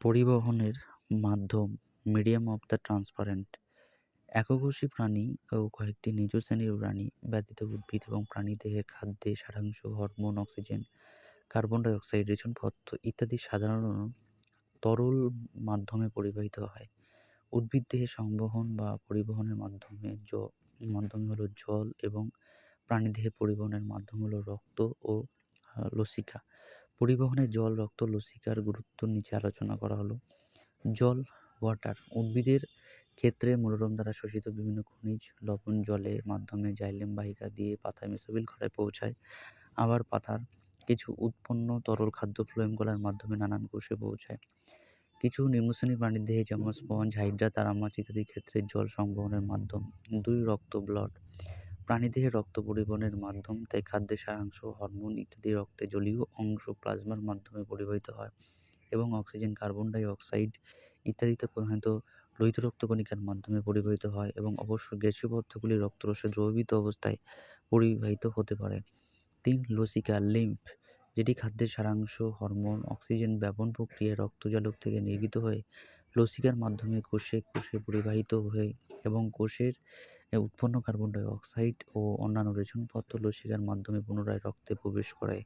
পরিবহনের মাধ্যম medium of the transparent এককোষী প্রাণী ও কয়েকটি নিজ শ্রেণীর প্রাণী ব্যতীত উদ্ভিদ এবং প্রাণীদেহের খাদ্যে সারাংশ, hormone, oxygen, carbon die oxide, রেচন পদার্থ ইত্যাদি সাধারণ তরল মাধ্যমে পরিবাহিত হয়। উদ্ভিদ দেহে সংবহন বা পরিবহনের মাধ্যমে হলো জল এবং প্রাণীদেহে পরিবহনের মাধ্যম হলো রক্ত ও লসিকা। পরিবহনে জল, রক্ত, লসিকার গুরুত্ব নিচে আলোচনা করা হলো। জল, ওয়াটার, উদ্ভিদের ক্ষেত্রে মনোরম দ্বারা শোষিত বিভিন্ন খনিজ লবণ জলের মাধ্যমে জাইলেম বাহিকা দিয়ে পাতায় মেসোফিল ঘরায় পৌঁছায়। আবার পাতার কিছু উৎপন্ন তরল খাদ্য ফ্লোয়েম গলার মাধ্যমে নানান কোষে পৌঁছায়। কিছু নিম্নশ্রেণীর প্রাণীর দেহে যেমন স্পঞ্জ, হাইড্রা, তারামাছ ইত্যাদির ক্ষেত্রে জল সংবহনের মাধ্যম। ২. রক্ত, ব্লাড, প্রাণীদেহে রক্ত পরিবহনের মাধ্যম, তাই খাদ্যের সারাংশ, হরমোন ইত্যাদি রক্তে জলীয় অংশ প্লাজমার মাধ্যমে পরিবাহিত হয় এবং অক্সিজেন, কার্বন ডাই অক্সাইড ইত্যাদিতে প্রধানত লোহিত রক্তকণিকার মাধ্যমে পরিবাহিত হয় এবং অবশ্য গ্যাসীয় পদার্থগুলি রক্তরসে দ্রবীভূত অবস্থায় পরিবাহিত হতে পারে। ৩. লসিকা, লিম্ফ, যেটি খাদ্যের সারাংশ, হরমোন, অক্সিজেন ব্যবহার প্রক্রিয়ায় রক্তজালক থেকে নির্গত হয়ে লসিকার মাধ্যমে কোষে কোষে পরিবাহিত হয়ে এবং কোষের উৎপন্ন কার্বন ডাই অক্সাইড ও অন্যান্য রেচন পদার্থ লসিকার মাধ্যমে পুনরায় রক্তে প্রবেশ করে।